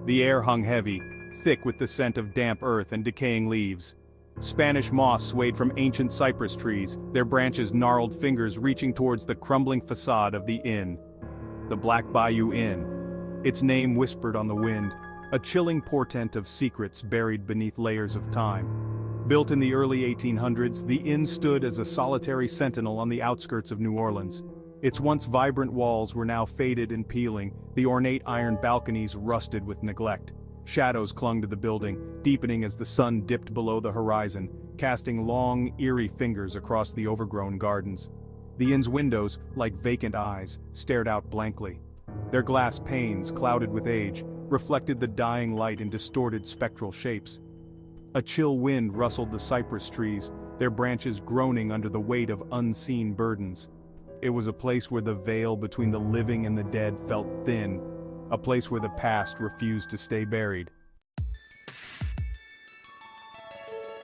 The air hung heavy, thick with the scent of damp earth and decaying leaves. Spanish moss swayed from ancient cypress trees, their branches gnarled fingers reaching towards the crumbling facade of the inn. The Black Bayou Inn. Its name whispered on the wind, a chilling portent of secrets buried beneath layers of time. Built in the early 1800s, the inn stood as a solitary sentinel on the outskirts of New Orleans. Its once vibrant walls were now faded and peeling, the ornate iron balconies rusted with neglect. Shadows clung to the building, deepening as the sun dipped below the horizon, casting long, eerie fingers across the overgrown gardens. The inn's windows, like vacant eyes, stared out blankly. Their glass panes, clouded with age, reflected the dying light in distorted spectral shapes. A chill wind rustled the cypress trees, their branches groaning under the weight of unseen burdens. It was a place where the veil between the living and the dead felt thin, a place where the past refused to stay buried.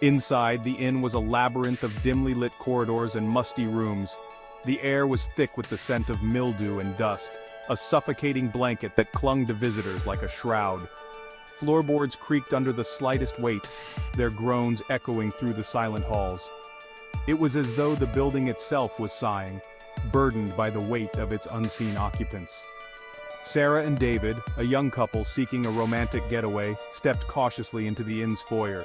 Inside, the inn was a labyrinth of dimly lit corridors and musty rooms. The air was thick with the scent of mildew and dust, a suffocating blanket that clung to visitors like a shroud. Floorboards creaked under the slightest weight, their groans echoing through the silent halls. It was as though the building itself was sighing, burdened by the weight of its unseen occupants. Sarah and David, a young couple seeking a romantic getaway, stepped cautiously into the inn's foyer.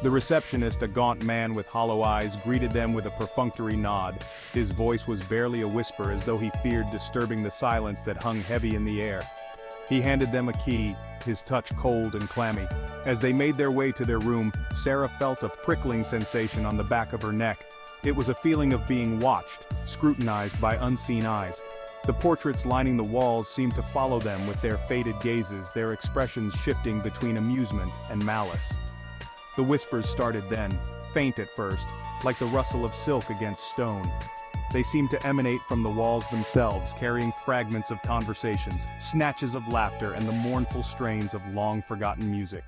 The receptionist, a gaunt man with hollow eyes, greeted them with a perfunctory nod. His voice was barely a whisper, as though he feared disturbing the silence that hung heavy in the air. He handed them a key, his touch cold and clammy. As they made their way to their room, Sarah felt a prickling sensation on the back of her neck. It was a feeling of being watched, scrutinized by unseen eyes. The portraits lining the walls seemed to follow them with their faded gazes, their expressions shifting between amusement and malice. The whispers started then, faint at first, like the rustle of silk against stone. They seemed to emanate from the walls themselves, carrying fragments of conversations, snatches of laughter, and the mournful strains of long-forgotten music.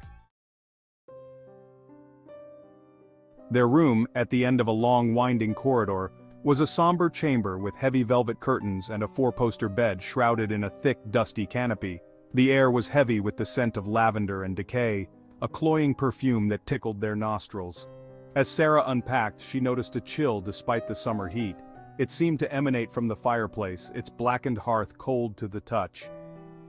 Their room, at the end of a long winding corridor, was a somber chamber with heavy velvet curtains and a four-poster bed shrouded in a thick, dusty canopy. The air was heavy with the scent of lavender and decay, a cloying perfume that tickled their nostrils. As Sarah unpacked, she noticed a chill despite the summer heat. It seemed to emanate from the fireplace, its blackened hearth cold to the touch.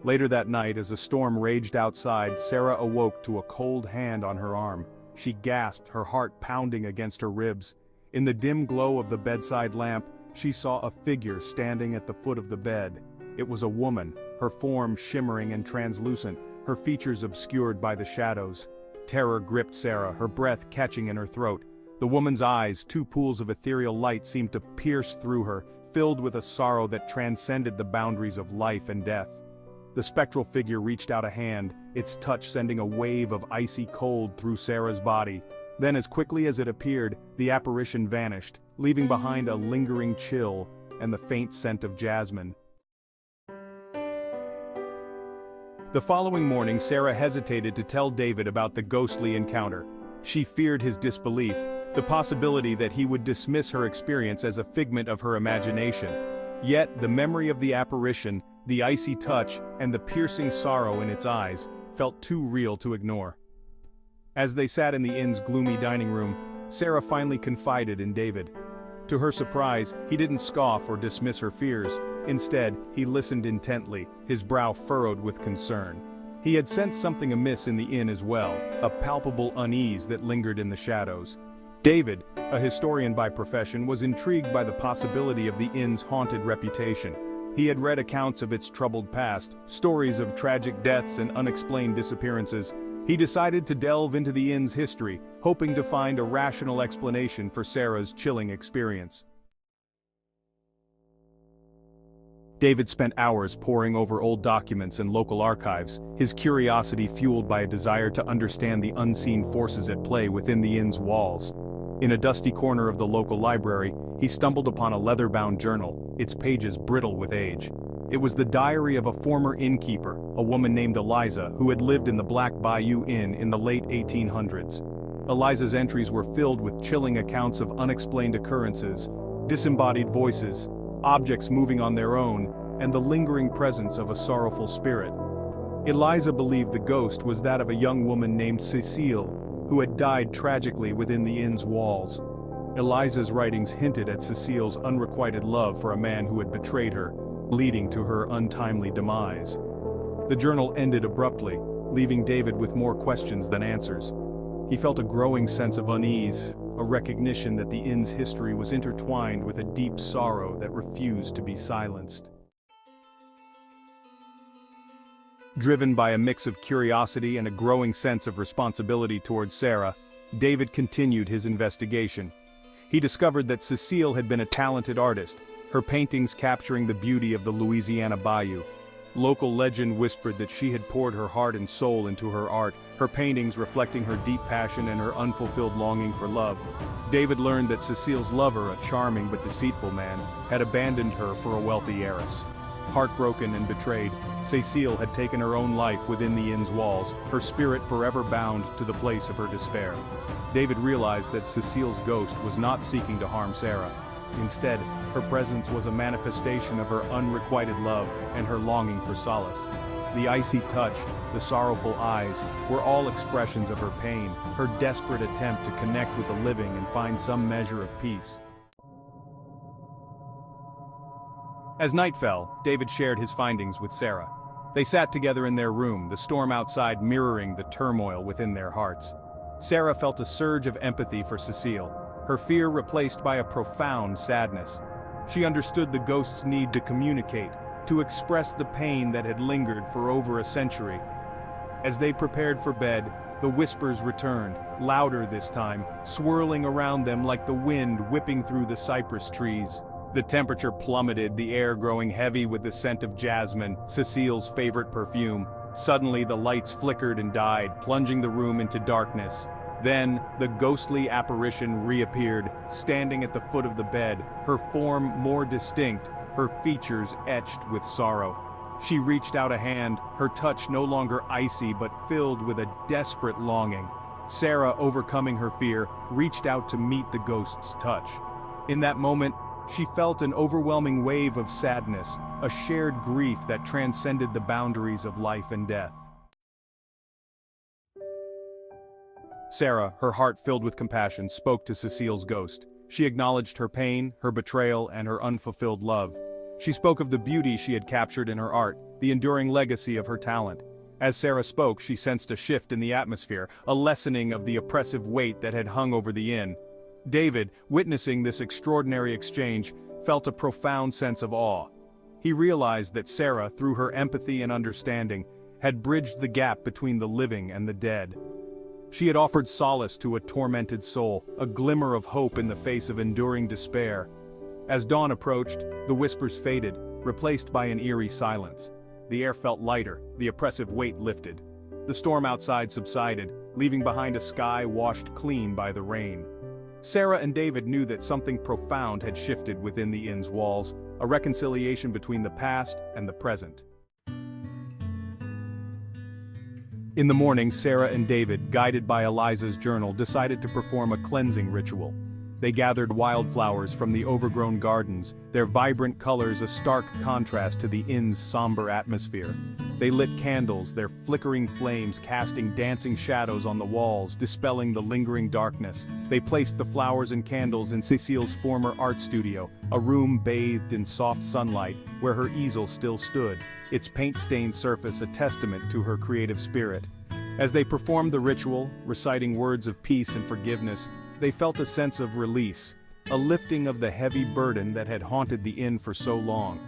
Later that night, as a storm raged outside, Sarah awoke to a cold hand on her arm. She gasped, her heart pounding against her ribs. In the dim glow of the bedside lamp, she saw a figure standing at the foot of the bed. It was a woman, her form shimmering and translucent, her features obscured by the shadows. Terror gripped Sarah, her breath catching in her throat. The woman's eyes, two pools of ethereal light, seemed to pierce through her, filled with a sorrow that transcended the boundaries of life and death. The spectral figure reached out a hand, its touch sending a wave of icy cold through Sarah's body. Then, as quickly as it appeared, the apparition vanished, leaving behind a lingering chill and the faint scent of jasmine. The following morning, Sarah hesitated to tell David about the ghostly encounter. She feared his disbelief, the possibility that he would dismiss her experience as a figment of her imagination. Yet, the memory of the apparition, the icy touch, and the piercing sorrow in its eyes, felt too real to ignore. As they sat in the inn's gloomy dining room, Sarah finally confided in David. To her surprise, he didn't scoff or dismiss her fears. Instead, he listened intently, his brow furrowed with concern. He had sensed something amiss in the inn as well, a palpable unease that lingered in the shadows. David, a historian by profession, was intrigued by the possibility of the inn's haunted reputation. He had read accounts of its troubled past, stories of tragic deaths and unexplained disappearances. He decided to delve into the inn's history, hoping to find a rational explanation for Sarah's chilling experience. David spent hours poring over old documents and local archives, his curiosity fueled by a desire to understand the unseen forces at play within the inn's walls. In a dusty corner of the local library, he stumbled upon a leather-bound journal, its pages brittle with age. It was the diary of a former innkeeper, a woman named Eliza, who had lived in the Black Bayou Inn in the late 1800s. Eliza's entries were filled with chilling accounts of unexplained occurrences, disembodied voices, objects moving on their own, and the lingering presence of a sorrowful spirit. Eliza believed the ghost was that of a young woman named Cecile, who had died tragically within the inn's walls. Eliza's writings hinted at Cecile's unrequited love for a man who had betrayed her, leading to her untimely demise. The journal ended abruptly, leaving David with more questions than answers. He felt a growing sense of unease, a recognition that the inn's history was intertwined with a deep sorrow that refused to be silenced. Driven by a mix of curiosity and a growing sense of responsibility towards Sarah, David continued his investigation. He discovered that Cecile had been a talented artist, her paintings capturing the beauty of the Louisiana bayou. Local legend whispered that she had poured her heart and soul into her art, her paintings reflecting her deep passion and her unfulfilled longing for love. David learned that Cecile's lover, a charming but deceitful man, had abandoned her for a wealthy heiress. Heartbroken and betrayed, Cecile had taken her own life within the inn's walls, her spirit forever bound to the place of her despair. David realized that Cecile's ghost was not seeking to harm Sarah. Instead, her presence was a manifestation of her unrequited love and her longing for solace. The icy touch, the sorrowful eyes, were all expressions of her pain, her desperate attempt to connect with the living and find some measure of peace. As night fell, David shared his findings with Sarah. They sat together in their room, the storm outside mirroring the turmoil within their hearts. Sarah felt a surge of empathy for Cecile, her fear replaced by a profound sadness. She understood the ghost's need to communicate, to express the pain that had lingered for over a century. As they prepared for bed, the whispers returned, louder this time, swirling around them like the wind whipping through the cypress trees. The temperature plummeted, the air growing heavy with the scent of jasmine, Cecile's favorite perfume. Suddenly the lights flickered and died, plunging the room into darkness. Then, the ghostly apparition reappeared, standing at the foot of the bed, her form more distinct, her features etched with sorrow. She reached out a hand, her touch no longer icy but filled with a desperate longing. Sarah, overcoming her fear, reached out to meet the ghost's touch. In that moment, she felt an overwhelming wave of sadness, a shared grief that transcended the boundaries of life and death. Sarah, her heart filled with compassion, spoke to Cecile's ghost. She acknowledged her pain, her betrayal, and her unfulfilled love. She spoke of the beauty she had captured in her art, the enduring legacy of her talent. As Sarah spoke, she sensed a shift in the atmosphere, a lessening of the oppressive weight that had hung over the inn. David, witnessing this extraordinary exchange, felt a profound sense of awe. He realized that Sarah, through her empathy and understanding, had bridged the gap between the living and the dead. She had offered solace to a tormented soul, a glimmer of hope in the face of enduring despair. As dawn approached, the whispers faded, replaced by an eerie silence. The air felt lighter, the oppressive weight lifted. The storm outside subsided, leaving behind a sky washed clean by the rain. Sarah and David knew that something profound had shifted within the inn's walls, a reconciliation between the past and the present. In the morning, Sarah and David, guided by Eliza's journal, decided to perform a cleansing ritual. They gathered wildflowers from the overgrown gardens, their vibrant colors a stark contrast to the inn's somber atmosphere. They lit candles, their flickering flames casting dancing shadows on the walls, dispelling the lingering darkness. They placed the flowers and candles in Cecile's former art studio, a room bathed in soft sunlight, where her easel still stood, its paint-stained surface a testament to her creative spirit. As they performed the ritual, reciting words of peace and forgiveness, they felt a sense of release, a lifting of the heavy burden that had haunted the inn for so long.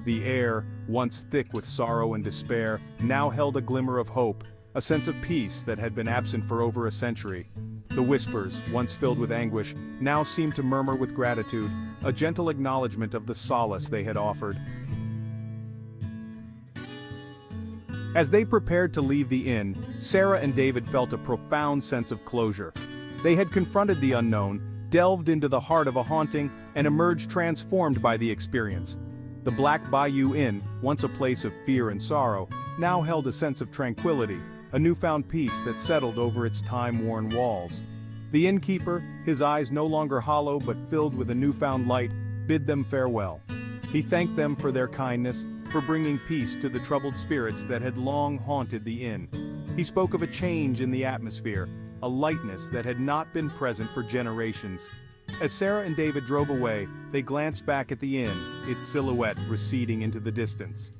The air, once thick with sorrow and despair, now held a glimmer of hope, a sense of peace that had been absent for over a century. The whispers, once filled with anguish, now seemed to murmur with gratitude, a gentle acknowledgement of the solace they had offered. As they prepared to leave the inn, Sarah and David felt a profound sense of closure. They had confronted the unknown, delved into the heart of a haunting, and emerged transformed by the experience. The Black Bayou Inn, once a place of fear and sorrow, now held a sense of tranquility, a newfound peace that settled over its time-worn walls. The innkeeper, his eyes no longer hollow but filled with a newfound light, bid them farewell. He thanked them for their kindness, for bringing peace to the troubled spirits that had long haunted the inn. He spoke of a change in the atmosphere, a lightness that had not been present for generations. As Sarah and David drove away, they glanced back at the inn, its silhouette receding into the distance.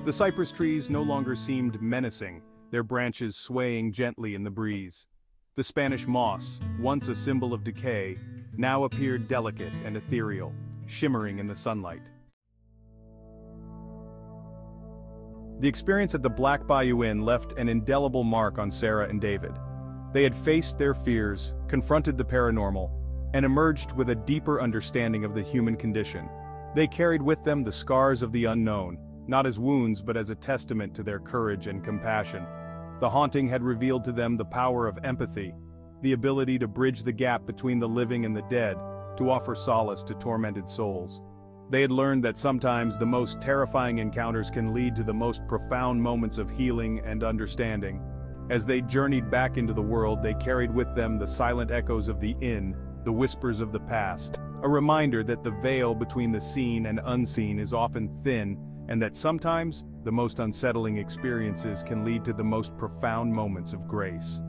The cypress trees no longer seemed menacing, their branches swaying gently in the breeze. The Spanish moss, once a symbol of decay, now appeared delicate and ethereal, shimmering in the sunlight. The experience at the Black Bayou Inn left an indelible mark on Sarah and David. They had faced their fears, confronted the paranormal, and emerged with a deeper understanding of the human condition. They carried with them the scars of the unknown, not as wounds but as a testament to their courage and compassion. The haunting had revealed to them the power of empathy, the ability to bridge the gap between the living and the dead, to offer solace to tormented souls. They had learned that sometimes the most terrifying encounters can lead to the most profound moments of healing and understanding. As they journeyed back into the world, they carried with them the silent echoes of the inn, the whispers of the past, a reminder that the veil between the seen and unseen is often thin, and that sometimes the most unsettling experiences can lead to the most profound moments of grace.